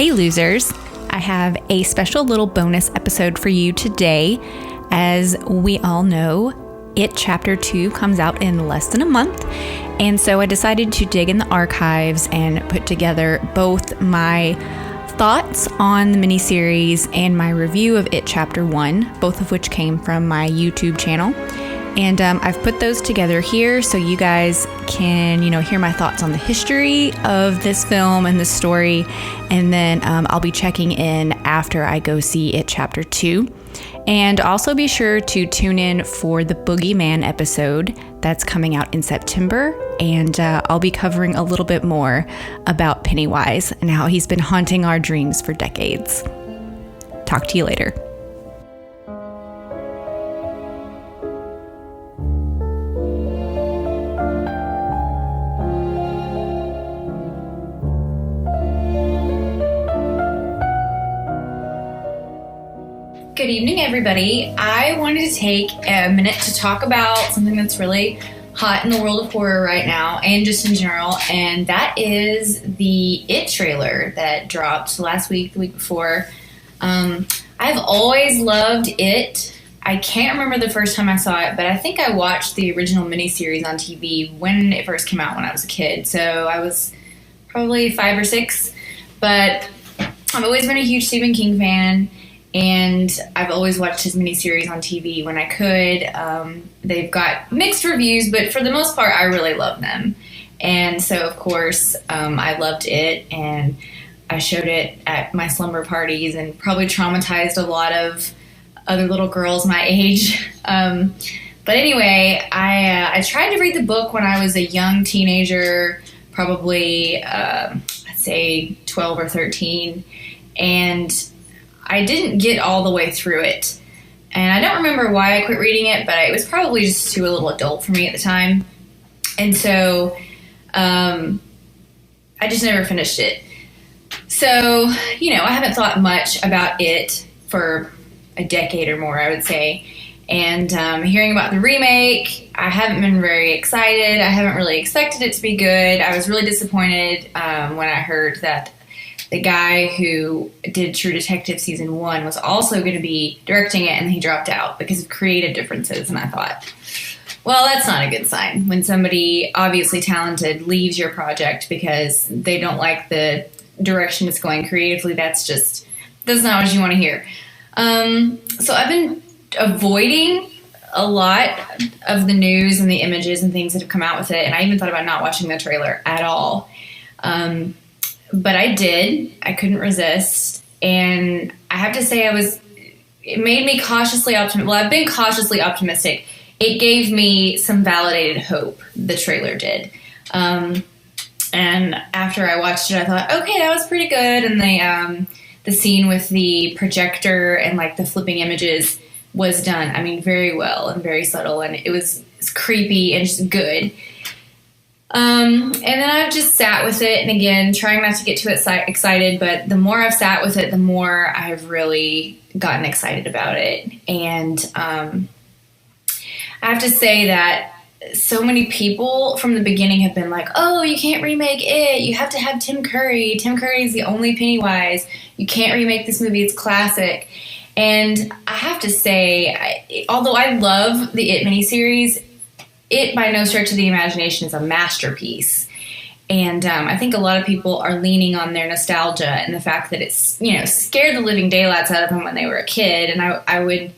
Hey losers, I have a special little bonus episode for you today. As we all know, It Chapter 2 comes out in less than a month, and so I decided to dig in the archives and put together both my thoughts on the miniseries and my review of It Chapter 1, both of which came from my YouTube channel. And I've put those together here so you guys can, hear my thoughts on the history of this film and this story. And then I'll be checking in after I go see It Chapter 2. And also be sure to tune in for the Boogeyman episode that's coming out in September. And I'll be covering a little bit more about Pennywise and how he's been haunting our dreams for decades. Talk to you later. Good evening, everybody. I wanted to take a minute to talk about something that's really hot in the world of horror right now and just in general, and that is the It trailer that dropped last week, the week before. I've always loved It. I can't remember the first time I saw it, but I think I watched the original miniseries on TV when it first came out when I was a kid, so I was probably 5 or 6, but I've always been a huge Stephen King fan. And I've always watched his miniseries on TV when I could. They've got mixed reviews, but for the most part, I really love them. And so, of course, I loved it, and I showed it at my slumber parties and probably traumatized a lot of other little girls my age. But anyway, I tried to read the book when I was a young teenager, probably, I'd say 12 or 13, and I didn't get all the way through it, and I don't remember why I quit reading it, but it was probably just too a little adult for me at the time, and so I just never finished it. So, I haven't thought much about it for a decade or more, I would say, and hearing about the remake, I haven't been very excited. I haven't really expected it to be good. I was really disappointed when I heard that the guy who did True Detective Season 1 was also going to be directing it, and he dropped out because of creative differences. And I thought, well, that's not a good sign. When somebody obviously talented leaves your project because they don't like the direction it's going creatively, that's not what you want to hear. So I've been avoiding a lot of the news and the images and things that have come out with it, and I even thought about not watching the trailer at all. But I did. I couldn't resist. And I have to say it made me cautiously optimistic. Well, I've been cautiously optimistic. It gave me some validated hope, the trailer did. And after I watched it, I thought, okay, that was pretty good. And the scene with the projector and like the flipping images was done, I mean, very well and very subtle. And it's creepy and just good. And then I've just sat with it, and again, trying not to get too excited, but the more I've sat with it, the more I've really gotten excited about it. And I have to say that so many people from the beginning have been like, oh, you can't remake it. You have to have Tim Curry. Tim Curry is the only Pennywise. You can't remake this movie. It's classic. And I have to say, although I love the It miniseries, it, by no stretch of the imagination, is a masterpiece. And I think a lot of people are leaning on their nostalgia and the fact that it's, scared the living daylights out of them when they were a kid. And I would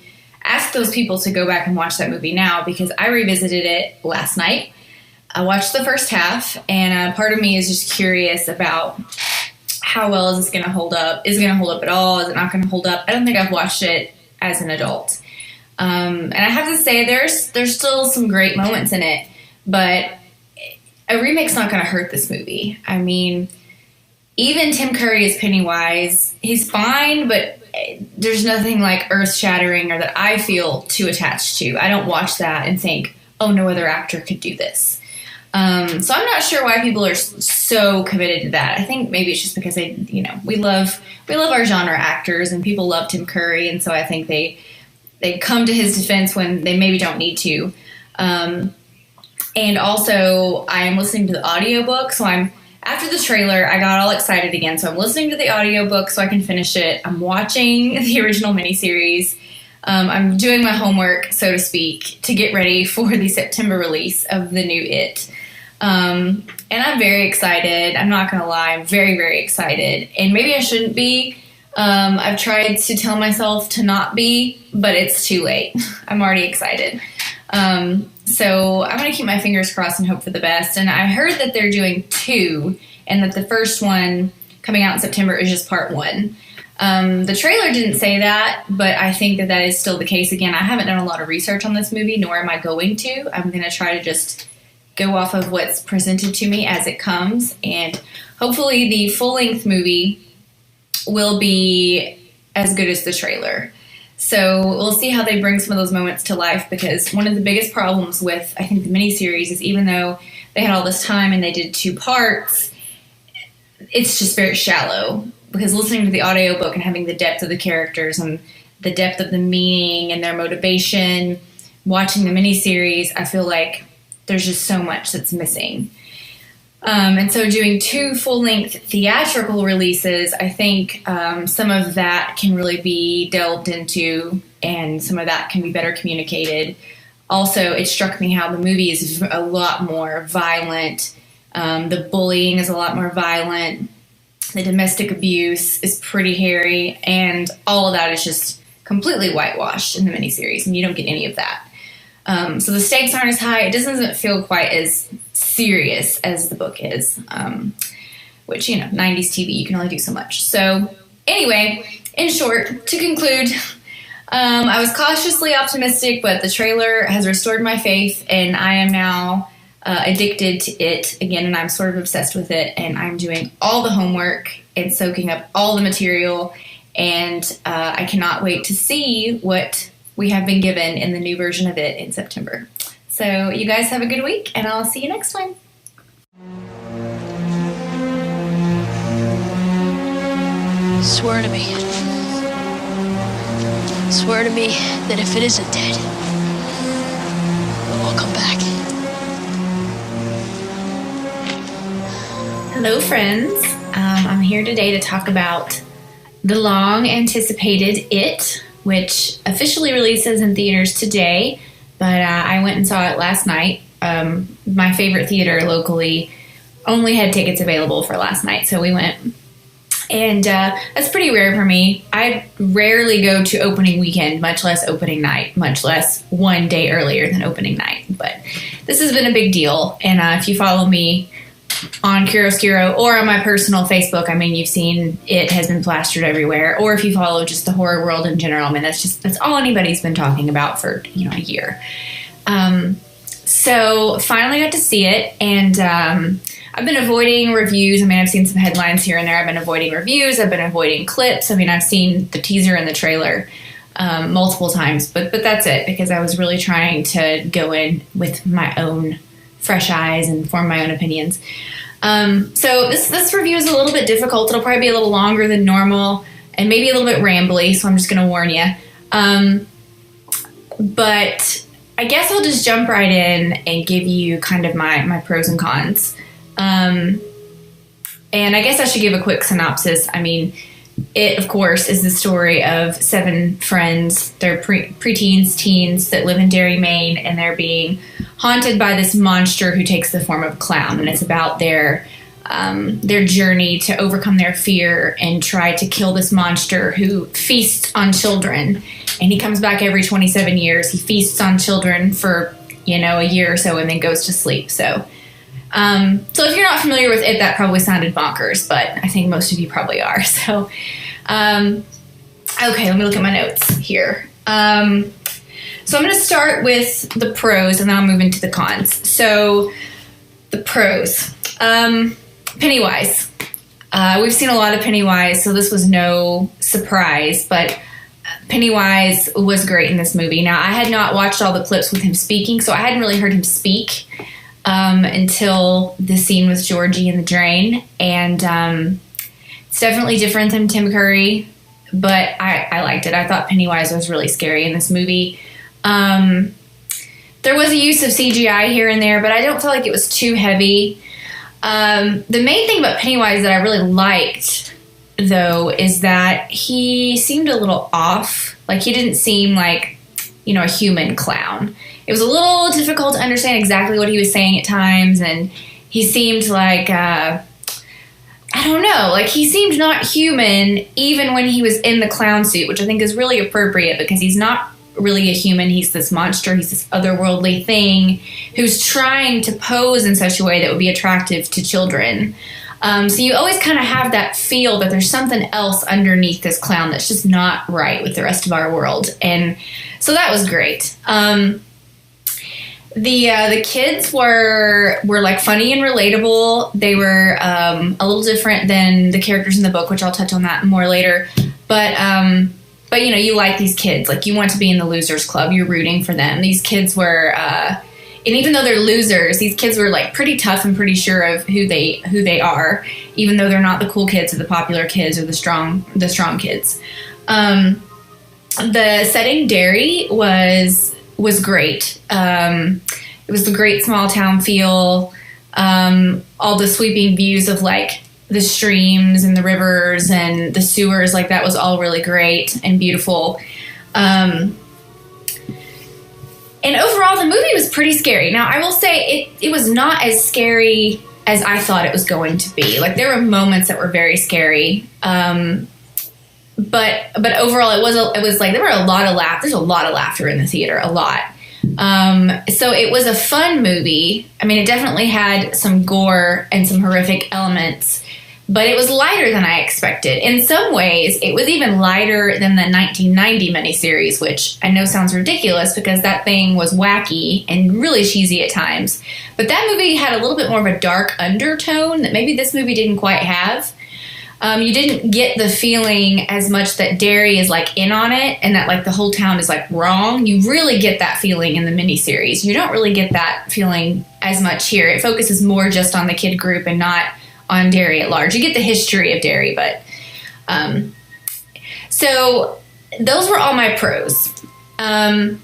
ask those people to go back and watch that movie now, because I revisited it last night. I watched the first half, and part of me is just curious about how well is this going to hold up? Is it going to hold up at all? Is it not going to hold up? I don't think I've watched it as an adult. And I have to say, there's still some great moments in it, but a remake's not going to hurt this movie. I mean, even Tim Curry as Pennywise, he's fine, but there's nothing like earth-shattering or that I feel too attached to. I don't watch that and think, oh, no other actor could do this. So I'm not sure why people are so committed to that. I think maybe it's just because we love our genre actors, and people love Tim Curry, and so I think they come to his defense when they maybe don't need to. And also, I am listening to the audiobook, so I'm after the trailer, I got all excited again. So I'm listening to the audiobook so I can finish it. I'm watching the original miniseries. I'm doing my homework, so to speak, to get ready for the September release of the new It. And I'm very excited. I'm not going to lie. I'm very, very excited. And maybe I shouldn't be. I've tried to tell myself to not be, but it's too late. I'm already excited. So I'm going to keep my fingers crossed and hope for the best. And I heard that they're doing 2 and that the first one coming out in September is just part 1. The trailer didn't say that, but I think that that is still the case. Again, I haven't done a lot of research on this movie, nor am I going to. I'm going to try to just go off of what's presented to me as it comes. And hopefully the full-length movie will be as good as the trailer. So we'll see how they bring some of those moments to life, because one of the biggest problems with, I think, the miniseries is even though they had all this time and they did 2 parts, it's just very shallow. Because listening to the audiobook and having the depth of the characters and the depth of the meaning and their motivation, watching the miniseries, I feel like there's just so much that's missing. And so doing 2 full-length theatrical releases, I think some of that can really be delved into and some of that can be better communicated. Also, it struck me how the movie is a lot more violent. The bullying is a lot more violent. The domestic abuse is pretty hairy. And all of that is just completely whitewashed in the miniseries, and you don't get any of that. So the stakes aren't as high. It doesn't feel quite as serious as the book is, which, 90s TV, you can only do so much. So anyway, in short, to conclude, I was cautiously optimistic, but the trailer has restored my faith, and I am now addicted to it again, and I'm sort of obsessed with it, and I'm doing all the homework and soaking up all the material, and I cannot wait to see what we have been given in the new version of it in September. So you guys have a good week, and I'll see you next time. Swear to me. Swear to me that if it isn't dead, I'll come back. Hello, friends. I'm here today to talk about the long-anticipated It, which officially releases in theaters today, but I went and saw it last night. My favorite theater locally only had tickets available for last night, so we went. And that's pretty rare for me. I rarely go to opening weekend, much less opening night, much less one day earlier than opening night. But this has been a big deal, and if you follow me on Chiaroscuro or on my personal Facebook, you've seen it has been plastered everywhere. Or if you follow just the horror world in general, that's all anybody's been talking about for a year. So finally got to see it, and I've been avoiding reviews. I've seen some headlines here and there. I've been avoiding reviews. I've been avoiding clips. I've seen the teaser and the trailer multiple times, but that's it, because I was really trying to go in with my own fresh eyes and form my own opinions. So this review is a little bit difficult. It'll probably be a little longer than normal and maybe a little bit rambly, so I'm just going to warn you. But I guess I'll just jump right in and give you kind of my pros and cons. And I guess I should give a quick synopsis. It, of course, is the story of 7 friends. They're preteens, teens that live in Derry, Maine, and they're being haunted by this monster who takes the form of a clown. And it's about their journey to overcome their fear and try to kill this monster who feasts on children. And he comes back every 27 years. He feasts on children for, a year or so and then goes to sleep. So if you're not familiar with it, that probably sounded bonkers, but I think most of you probably are. So, okay, let me look at my notes here. So I'm going to start with the pros, and then I'll move into the cons. So the pros. Pennywise. We've seen a lot of Pennywise, so this was no surprise, but Pennywise was great in this movie. Now, I had not watched all the clips with him speaking, so I hadn't really heard him speak until the scene with Georgie in the drain, and it's definitely different than Tim Curry, but I liked it. I thought Pennywise was really scary in this movie. There was a use of CGI here and there, but I don't feel like it was too heavy. The main thing about Pennywise that I really liked, though, is that he seemed a little off. Like, he didn't seem like, a human clown. It was a little difficult to understand exactly what he was saying at times, and he seemed like, I don't know, like he seemed not human even when he was in the clown suit, which I think is really appropriate because he's not really a human. He's this monster. He's this otherworldly thing who's trying to pose in such a way that would be attractive to children. So you always kind of have that feel that there's something else underneath this clown that's just not right with the rest of our world. And so that was great. The kids were like funny and relatable. They were a little different than the characters in the book, which I'll touch on that more later. But you like these kids. Like, you want to be in the losers club. You're rooting for them. These kids were, and even though they're losers, these kids were like pretty tough and pretty sure of who they are, even though they're not the cool kids or the popular kids or the strong kids. The setting Derry was great. It was the great small town feel, all the sweeping views of like the streams and the rivers and the sewers, like that was all really great and beautiful. And overall, the movie was pretty scary. Now, I will say it was not as scary as I thought it was going to be. Like, there were moments that were very scary. But overall, it was like there were a lot of there's a lot of laughter in the theater, a lot. So it was a fun movie. I mean, it definitely had some gore and some horrific elements, but it was lighter than I expected. In some ways, it was even lighter than the 1990 miniseries, which I know sounds ridiculous because that thing was wacky and really cheesy at times. But that movie had a little bit more of a dark undertone that maybe this movie didn't quite have. You didn't get the feeling as much that Derry is like in on it and that like the whole town is like wrong. You really get that feeling in the miniseries. You don't really get that feeling as much here. It focuses more just on the kid group and not on Derry at large. You get the history of Derry, but so those were all my pros. And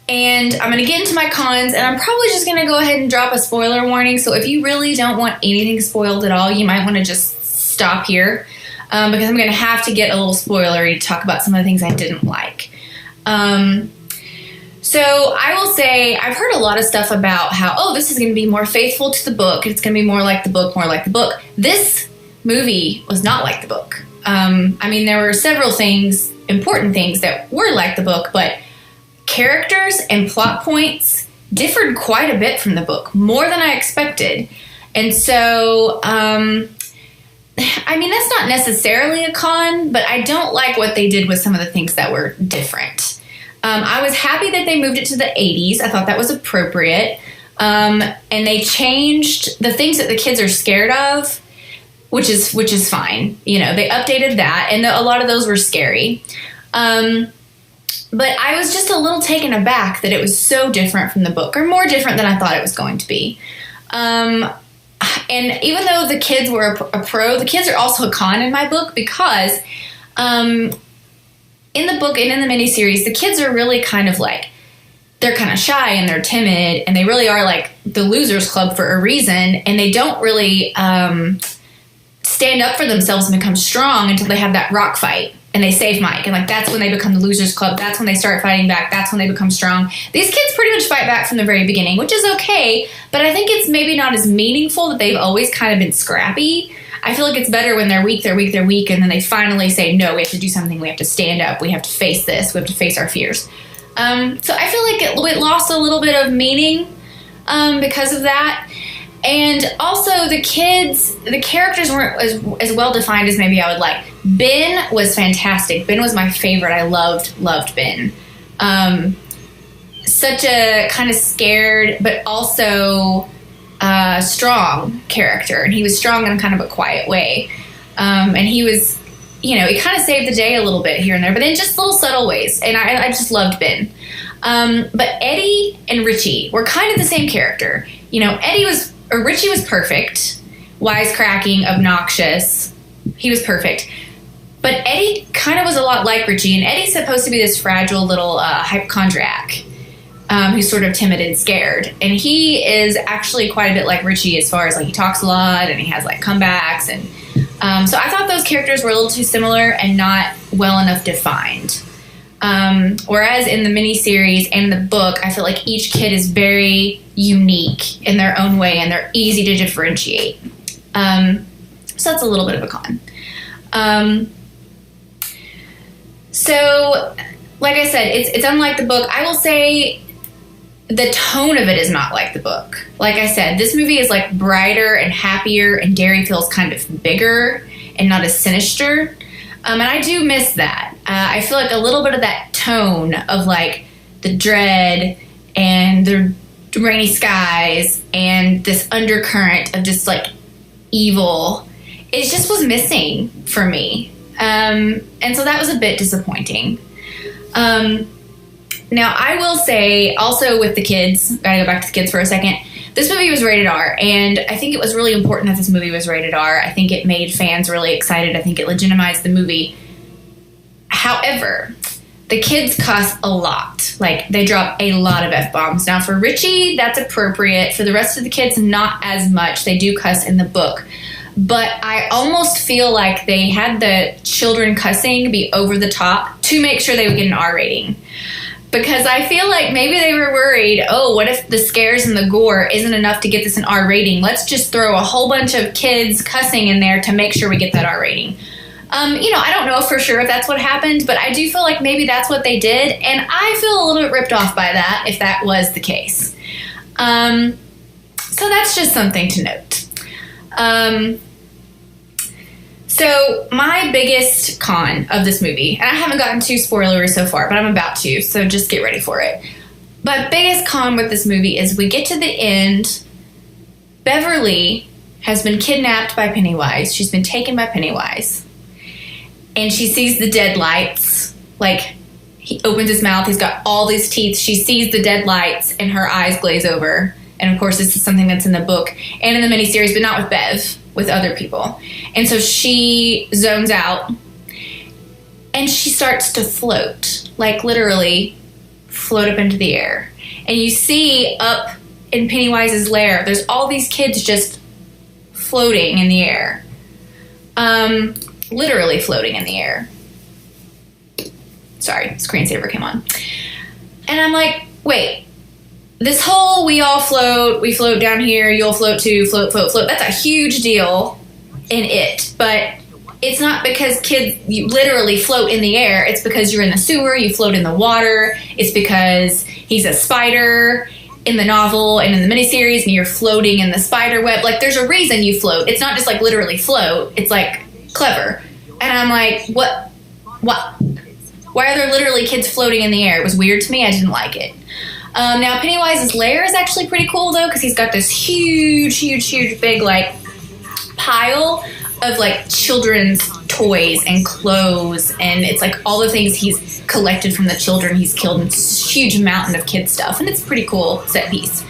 I'm going to get into my cons, and I'm probably just going to go ahead and drop a spoiler warning. So if you really don't want anything spoiled at all, you might want to just stop here because I'm going to have to get a little spoilery to talk about some of the things I didn't like. So I will say I've heard a lot of stuff about how, this is going to be more faithful to the book. It's going to be more like the book, more like the book. This movie was not like the book. I mean, there were several things, important things that were like the book, but characters and plot points differed quite a bit from the book, more than I expected. And so, I mean, that's not necessarily a con, but I don't like what they did with some of the things that were different. I was happy that they moved it to the 80s. I thought that was appropriate. And they changed the things that the kids are scared of, which is fine. They updated that, and a lot of those were scary. But I was just a little taken aback that it was so different from the book, or more different than I thought it was going to be. And even though the kids were a pro, the kids are also a con in my book because in the book and in the miniseries, the kids are really kind of like, they're kind of shy and they're timid and they really are like the losers club for a reason, and they don't really stand up for themselves and become strong until they have that rock fight and they save Mike, and like that's when they become the losers club. That's when they start fighting back. That's when they become strong. These kids pretty much fight back from the very beginning, which is okay, but I think it's maybe not as meaningful that they've always kind of been scrappy. I feel like it's better when they're weak, and then they finally say, no, we have to do something. We have to stand up. We have to face this. We have to face our fears. So I feel like it lost a little bit of meaning because of that. And also the characters weren't as well defined as maybe I would like. Ben was fantastic. Ben was my favorite. I loved Ben. Such a kind of scared, but also strong character. And he was strong in kind of a quiet way. And he was, he kind of saved the day a little bit here and there, but in just little subtle ways. And I just loved Ben. But Eddie and Richie were kind of the same character. Richie was perfect, wisecracking, obnoxious. He was perfect. But Eddie kind of was a lot like Richie, and Eddie's supposed to be this fragile little hypochondriac. who's sort of timid and scared. And he is actually quite a bit like Richie as far as like he talks a lot and he has like comebacks. And so I thought those characters were a little too similar and not well enough defined. Whereas in the miniseries and the book, I feel like each kid is very unique in their own way and they're easy to differentiate. So that's a little bit of a con. So, like I said, it's unlike the book. I will say the tone of it is not like the book. Like I said, this movie is like brighter and happier, and Derry feels kind of bigger and not as sinister. And I do miss that. I feel like a little bit of that tone of like the dread and the rainy skies and this undercurrent of just like evil, it just was missing for me. And so that was a bit disappointing. Now, I will say, also with the kids, gotta go back to the kids for a second, this movie was rated R, and I think it was really important that this movie was rated R. I think it made fans really excited. I think it legitimized the movie. However, the kids cuss a lot. Like, they drop a lot of F-bombs. Now, for Richie, that's appropriate. For the rest of the kids, not as much. They do cuss in the book. But I almost feel like they had the children cussing be over the top to make sure they would get an R rating. Because I feel like maybe they were worried, oh, what if the scares and the gore isn't enough to get this an R rating? Let's just throw a whole bunch of kids cussing in there to make sure we get that R rating. I don't know for sure if that's what happened, but I do feel like maybe that's what they did. And I feel a little bit ripped off by that if that was the case. So that's just something to note. So my biggest con of this movie, and I haven't gotten too spoilery so far, but I'm about to, so just get ready for it. My biggest con with this movie is we get to the end, Beverly has been kidnapped by Pennywise. She's been taken by Pennywise. And she sees the dead lights. Like, he opens his mouth, he's got all these teeth. She sees the dead lights, and her eyes glaze over. And of course, this is something that's in the book and in the miniseries, but not with Bev, with other people. And so she zones out and she starts to float, like literally float up into the air. And you see up in Pennywise's lair, there's all these kids just floating in the air. Literally floating in the air. Sorry, screensaver came on. And I'm like, wait. This whole we all float, we float down here, you'll float too, float, float, float. That's a huge deal in it. But it's not because kids you literally float in the air. It's because you're in the sewer, you float in the water. It's because he's a spider in the novel and in the miniseries and you're floating in the spider web. Like, there's a reason you float. It's not just like literally float. It's like clever. And I'm like, what? Why are there literally kids floating in the air? It was weird to me. I didn't like it. Now, Pennywise's lair is actually pretty cool, though, because he's got this huge, big, like, pile of, like, children's toys and clothes, and it's, like, all the things he's collected from the children he's killed, and it's a huge mountain of kid stuff, and it's a pretty cool set piece.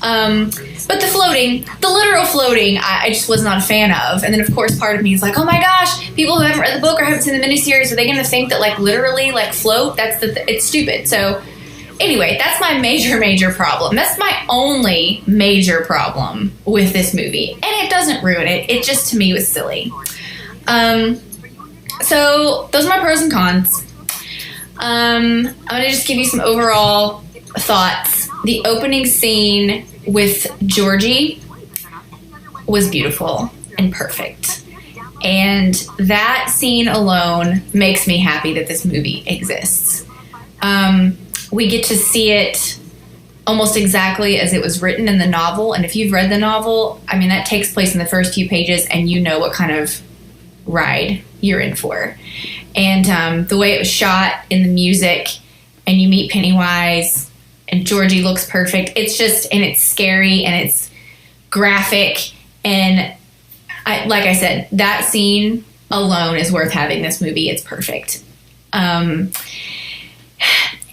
But the floating, the literal floating, I just was not a fan of. And then, of course, part of me is like, oh my gosh, people who haven't read the book or haven't seen the miniseries, are they going to think that, like, literally, like, float? It's stupid. So, anyway, that's my major problem. That's my only major problem with this movie. And it doesn't ruin it. It just, to me, was silly. So, those are my pros and cons. I'm going to just give you some overall thoughts. The opening scene with Georgie was beautiful and perfect. And that scene alone makes me happy that this movie exists. We get to see it almost exactly as it was written in the novel. And if you've read the novel, I mean, that takes place in the first few pages and you know what kind of ride you're in for. And the way it was shot in the music, and you meet Pennywise, and Georgie looks perfect. It's just, and it's scary, and it's graphic, and like I said, that scene alone is worth having this movie. It's perfect.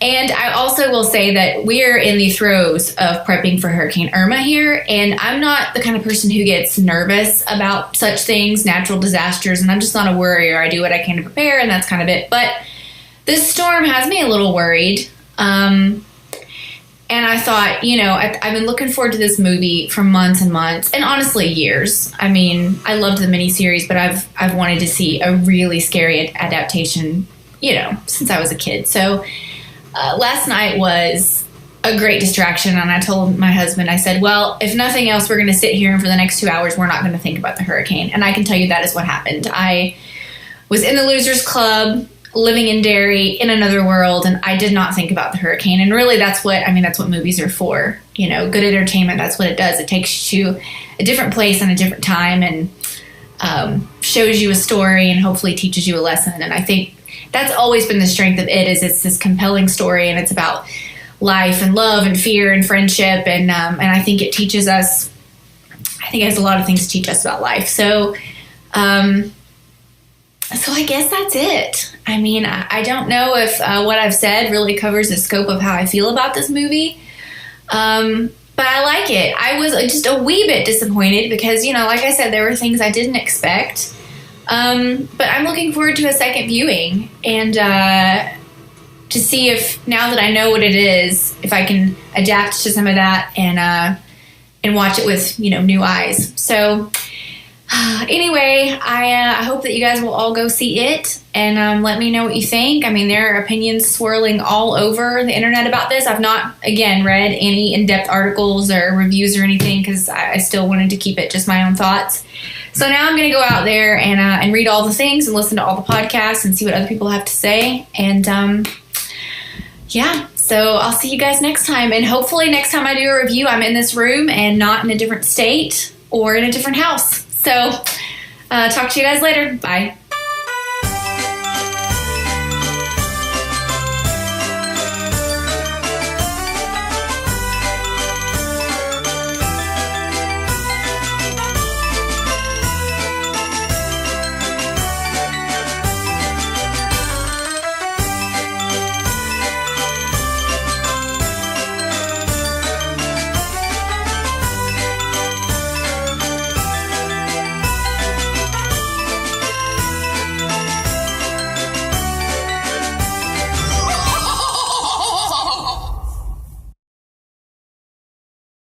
And I also will say that we're in the throes of prepping for Hurricane Irma here, and I'm not the kind of person who gets nervous about such things, natural disasters, and I'm just not a worrier. I do what I can to prepare, and that's kind of it. But this storm has me a little worried. And I thought, you know, I've been looking forward to this movie for months and months, and honestly, years. I mean, I loved the miniseries, but I've wanted to see a really scary adaptation, you know, since I was a kid. So last night was a great distraction, and I told my husband, I said, well, if nothing else, we're going to sit here, and for the next 2 hours, we're not going to think about the hurricane. And I can tell you that is what happened. I was in the Losers Club, living in Derry, in another world, and I did not think about the hurricane. And really, that's what movies are for. You know, good entertainment, that's what it does. It takes you to a different place and a different time, and shows you a story and hopefully teaches you a lesson. And I think that's always been the strength of it, is it's this compelling story, and it's about life and love and fear and friendship. And I think it teaches us, I think it has a lot of things to teach us about life. So I guess that's it. I mean, I don't know if what I've said really covers the scope of how I feel about this movie. But I like it. I was just a wee bit disappointed because, you know, like I said, there were things I didn't expect. But I'm looking forward to a second viewing and to see if, now that I know what it is, if I can adapt to some of that and watch it with, you know, new eyes. So anyway, I hope that you guys will all go see it and let me know what you think. I mean, there are opinions swirling all over the internet about this. I've not, again, read any in-depth articles or reviews or anything because I still wanted to keep it just my own thoughts. So now I'm going to go out there and read all the things and listen to all the podcasts and see what other people have to say. And yeah, so I'll see you guys next time. And hopefully next time I do a review, I'm in this room and not in a different state or in a different house. So talk to you guys later. Bye.